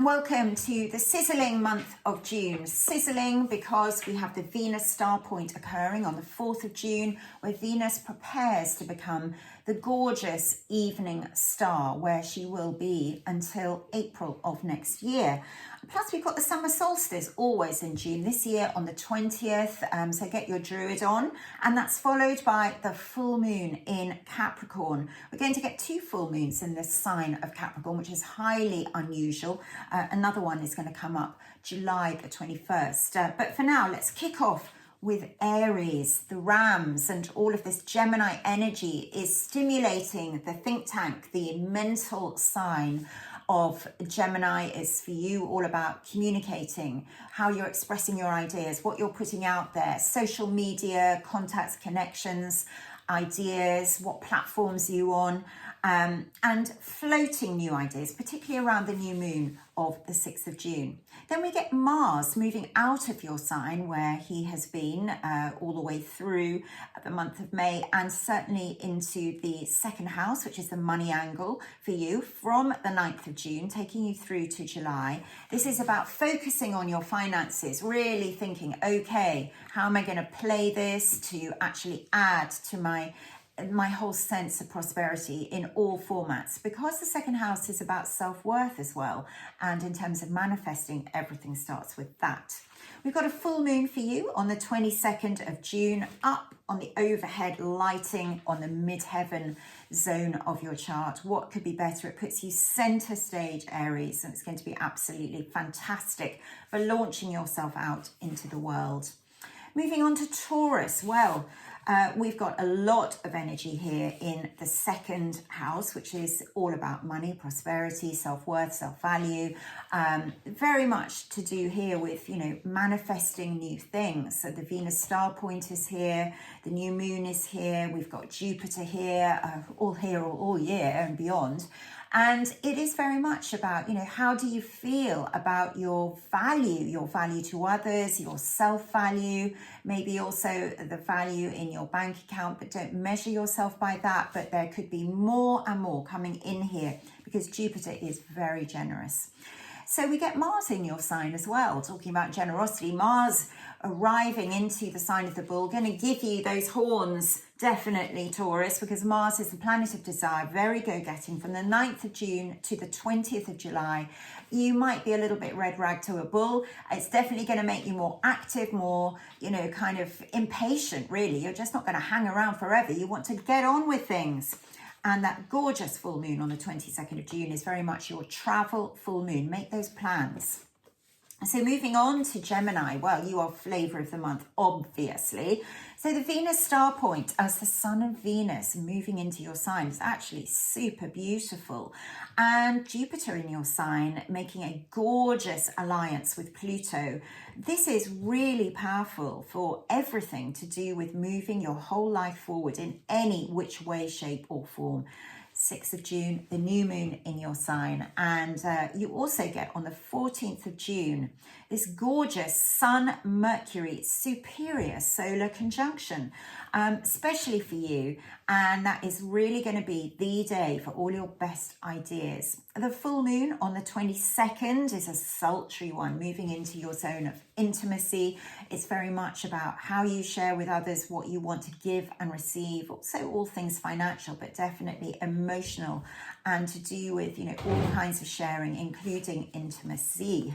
Welcome to the sizzling month of June. Sizzling because we have the Venus star point occurring on the 4th of June, where Venus prepares to become the gorgeous evening star, where she will be until April of next year. Plus, we've got the summer solstice always in June, this year on the 20th, so get your druid on. And that's followed by the full moon in Capricorn. We're going to get 2 full moons in this sign of Capricorn, which is highly unusual. Another one is going to come up July the 21st. But for now, let's kick off with Aries, the Rams, and all of this Gemini energy is stimulating the think tank, the mental sign of Gemini is for you all about communicating, how you're expressing your ideas, what you're putting out there, social media, contacts, connections, ideas, what platforms are you on, and floating new ideas, particularly around the new moon of the 6th of June. Then we get Mars moving out of your sign where he has been all the way through the month of May, and certainly into the 2nd house, which is the money angle for you from the 9th of June, taking you through to July. This is about focusing on your finances, really thinking, okay, how am I going to play this to actually add to my whole sense of prosperity in all formats, because the 2nd house is about self-worth as well, and in terms of manifesting, everything starts with that. We've got a full moon for you on the 22nd of June, up on the overhead lighting on the midheaven zone of your chart. What could be better? It puts you center stage, Aries, and it's going to be absolutely fantastic for launching yourself out into the world. Moving on to Taurus, well, we've got a lot of energy here in the 2nd house, which is all about money, prosperity, self-worth, self-value. Very much to do here with, manifesting new things. So the Venus star point is here, the new moon is here, we've got Jupiter here all year and beyond. And it is very much about, how do you feel about your value to others, your self-value, maybe also the value in your bank account, but don't measure yourself by that. But there could be more and more coming in here because Jupiter is very generous. So we get Mars in your sign as well, talking about generosity. Mars arriving into the sign of the bull, going to give you those horns, definitely, Taurus, because Mars is the planet of desire, very go-getting. From the 9th of June to the 20th of July, you might be a little bit red rag to a bull. It's definitely going to make you more active, more, kind of impatient, really. You're just not going to hang around forever. You want to get on with things. And that gorgeous full moon on the 22nd of June is very much your travel full moon. Make those plans. So moving on to Gemini, well, you are flavor of the month, obviously. So the Venus star point as the sun of Venus moving into your sign is actually super beautiful. And Jupiter in your sign making a gorgeous alliance with Pluto. This is really powerful for everything to do with moving your whole life forward in any which way, shape or form. 6th of June, the new moon in your sign. And you also get on the 14th of June, this gorgeous Sun-Mercury superior solar conjunction, especially for you. And that is really going to be the day for all your best ideas. The full moon on the 22nd is a sultry one, moving into your zone of intimacy. It's very much about how you share with others, what you want to give and receive. Also all things financial, but definitely emotional, and to do with, all kinds of sharing, including intimacy.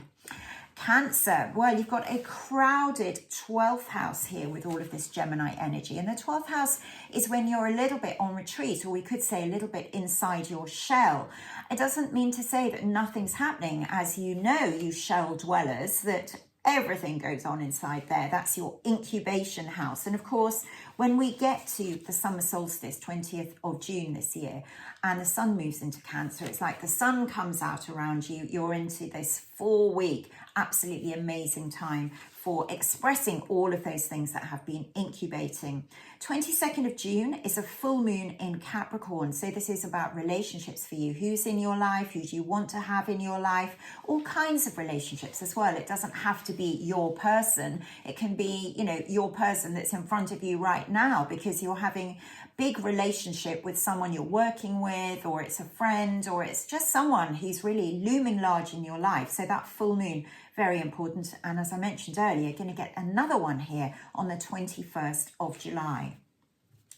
Cancer, well, you've got a crowded 12th house here with all of this Gemini energy. And the 12th house is when you're a little bit on retreat, or we could say a little bit inside your shell. It doesn't mean to say that nothing's happening. As you know, you shell dwellers, that everything goes on inside there. That's your incubation house. And of course, when we get to the summer solstice, 20th of June this year, and the sun moves into Cancer, it's like the sun comes out around you. You're into this 4-week, absolutely amazing time for expressing all of those things that have been incubating. 22nd of June is a full moon in Capricorn. So this is about relationships for you. Who's in your life? Who do you want to have in your life? All kinds of relationships as well. It doesn't have to be your person. It can be, your person that's in front of you right now, because you're having big relationship with someone you're working with, or it's a friend, or it's just someone who's really looming large in your life. So that full moon, very important. And as I mentioned earlier, you're going to get another one here on the 21st of July.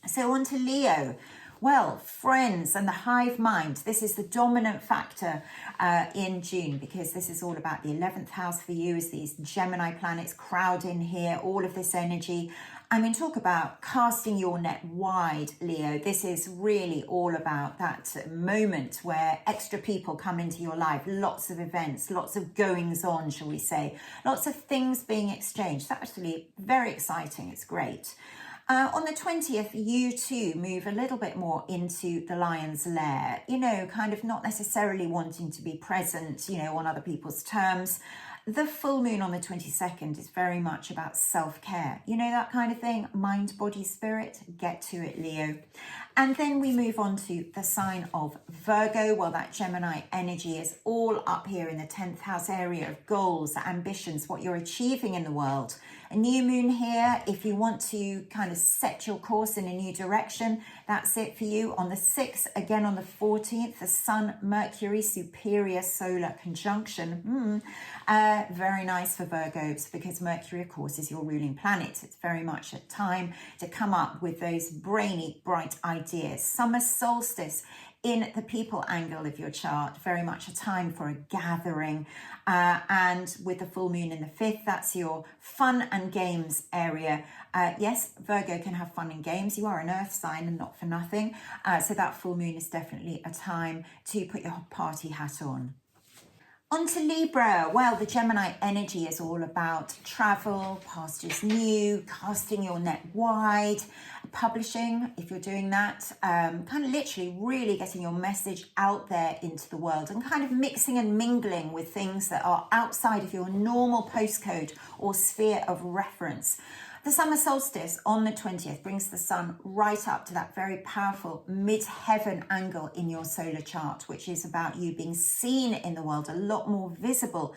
So on to Leo. Well, friends and the hive mind, this is the dominant factor in June, because this is all about the 11th house for you, as these Gemini planets crowd in here, all of this energy. I mean, talk about casting your net wide, Leo. This is really all about that moment where extra people come into your life, lots of events, lots of goings on, shall we say, lots of things being exchanged. That's actually very exciting. It's great. On the 20th, you too move a little bit more into the lion's lair, you know, kind of not necessarily wanting to be present, you know, on other people's terms. The full moon on the 22nd is very much about self-care. You know, that kind of thing, mind, body, spirit, get to it, Leo. And then we move on to the sign of Virgo. Well, that Gemini energy is all up here in the 10th house area of goals, ambitions, what you're achieving in the world. A new moon here. If you want to kind of set your course in a new direction, that's it for you. On the 6th, again on the 14th, the Sun-Mercury superior solar conjunction. Very nice for Virgos, because Mercury, of course, is your ruling planet. It's very much a time to come up with those brainy, bright ideas. Summer solstice in the people angle of your chart, very much a time for a gathering. And with the full moon in the 5th, that's your fun and games area. Yes, Virgo can have fun and games. You are an earth sign and not for nothing. So that full moon is definitely a time to put your party hat on. On to Libra. Well, the Gemini energy is all about travel, pastures new, casting your net wide, publishing, if you're doing that, kind of literally really getting your message out there into the world, and kind of mixing and mingling with things that are outside of your normal postcode or sphere of reference. The summer solstice on the 20th brings the sun right up to that very powerful mid-heaven angle in your solar chart, which is about you being seen in the world, a lot more visible.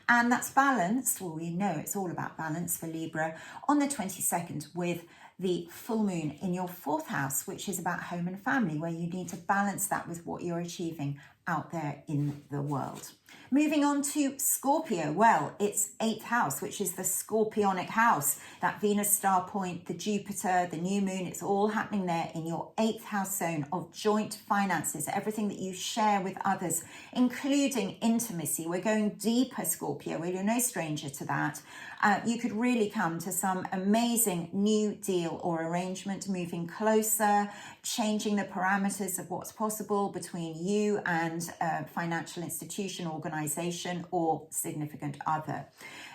And that's balanced, well, we know it's all about balance for Libra, on the 22nd with the full moon in your 4th house, which is about home and family, where you need to balance that with what you're achieving out there in the world. Moving on to Scorpio. Well, it's 8th house, which is the Scorpionic house, that Venus star point, the Jupiter, the new moon, it's all happening there in your 8th house zone of joint finances, everything that you share with others, including intimacy. We're going deeper, Scorpio. Well, you're no stranger to that. You could really come to some amazing new deal or arrangement, moving closer, changing the parameters of what's possible between you and a financial institution, organization, or significant other.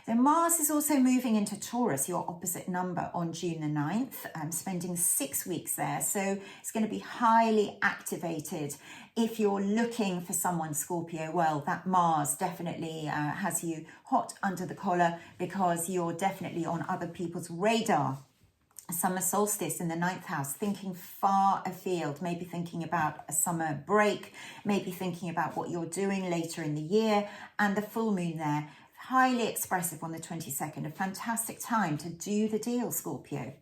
So Mars is also moving into Taurus, your opposite number, on June the 9th, spending 6 weeks there. So it's going to be highly activated. If you're looking for someone, Scorpio, well, that Mars definitely has you hot under the collar, because you're definitely on other people's radar. Summer solstice in the 9th house, thinking far afield, maybe thinking about a summer break, maybe thinking about what you're doing later in the year, and the full moon there, highly expressive on the 22nd, a fantastic time to do the deal, Scorpio.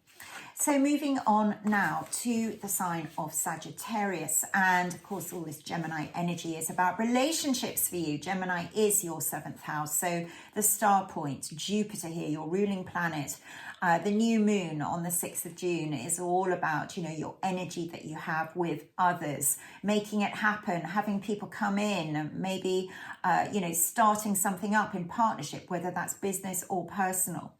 So moving on now to the sign of Sagittarius, and of course all this Gemini energy is about relationships for you. Gemini is your 7th house, so the star point, Jupiter here, your ruling planet. The new moon on the 6th of June is all about, you know, your energy that you have with others, making it happen, having people come in, maybe, you know, starting something up in partnership, whether that's business or personal.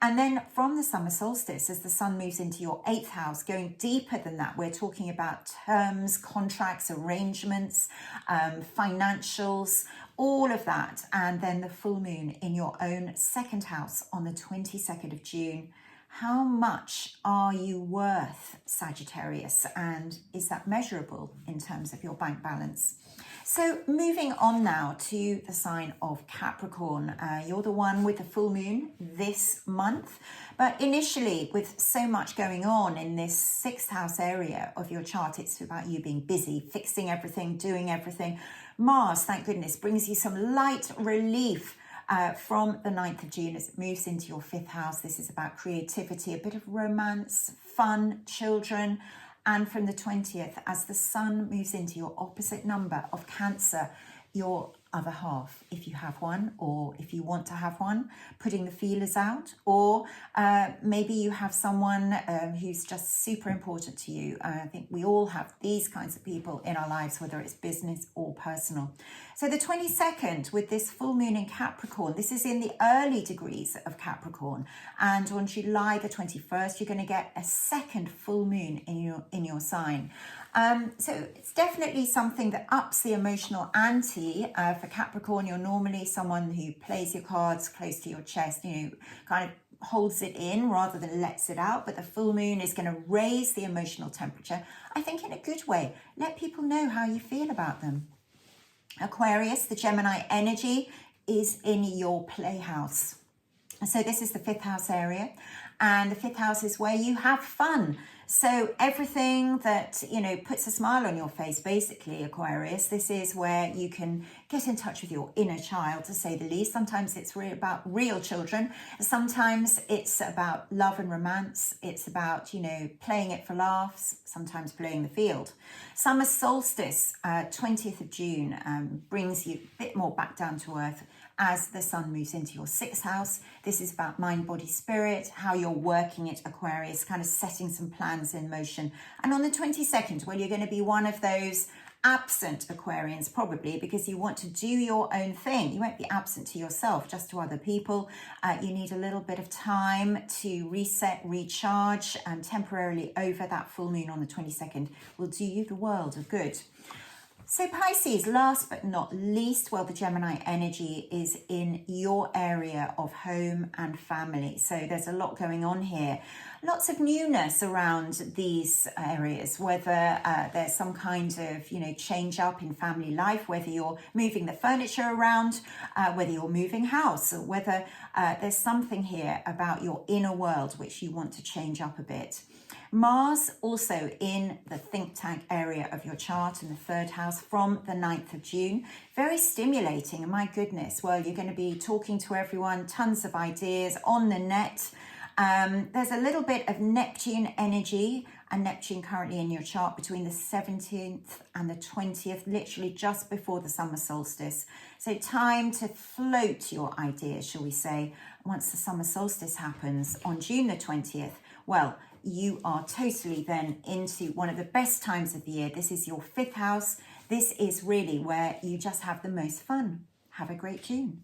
And then from the summer solstice, as the sun moves into your 8th house, going deeper than that, we're talking about terms, contracts, arrangements, financials, all of that. And then the full moon in your own 2nd house on the 22nd of June. How much are you worth, Sagittarius? And is that measurable in terms of your bank balance? So moving on now to the sign of Capricorn. You're the one with the full moon this month. But initially, with so much going on in this 6th house area of your chart, it's about you being busy, fixing everything, doing everything. Mars, thank goodness, brings you some light relief from the 9th of June as it moves into your 5th house. This is about creativity, a bit of romance, fun, children, And from the 20th, as the sun moves into your opposite number of Cancer, your other half, if you have one, or if you want to have one, putting the feelers out, or maybe you have someone who's just super important to you. I think we all have these kinds of people in our lives, whether it's business or personal. So the 22nd, with this full moon in Capricorn, this is in the early degrees of Capricorn, and on July the 21st, you're going to get a second full moon in your sign. So it's definitely something that ups the emotional ante. For Capricorn, you're normally someone who plays your cards close to your chest, kind of holds it in rather than lets it out. But the full moon is going to raise the emotional temperature, I think, in a good way. Let people know how you feel about them. Aquarius, the Gemini energy is in your playhouse. So this is the 5th house area, and the 5th house is where you have fun. So everything that, puts a smile on your face, basically, Aquarius, this is where you can get in touch with your inner child, to say the least. Sometimes it's about real children. Sometimes it's about love and romance. It's about, playing it for laughs, sometimes playing the field. Summer solstice, 20th of June, brings you a bit more back down to earth as the sun moves into your 6th house. This is about mind, body, spirit, how you're working it, Aquarius, kind of setting some plans in motion. And on the 22nd, well, you're going to be one of those absent Aquarians, probably, because you want to do your own thing. You won't be absent to yourself, just to other people. You need a little bit of time to reset, recharge, and temporarily over that full moon on the 22nd will do you the world of good. So Pisces, last but not least, well, the Gemini energy is in your area of home and family. So there's a lot going on here. Lots of newness around these areas, whether there's some kind of, change up in family life, whether you're moving the furniture around, whether you're moving house, or whether there's something here about your inner world which you want to change up a bit. Mars also in the think tank area of your chart in the 3rd house from the 9th of June. Very stimulating, and my goodness, well, you're going to be talking to everyone, tons of ideas on the net. There's a little bit of Neptune energy, and Neptune currently in your chart between the 17th and the 20th, literally just before the summer solstice. So time to float your ideas, shall we say, once the summer solstice happens on June the 20th. Well, you are totally then into one of the best times of the year. This is your 5th house. This is really where you just have the most fun. Have a great June.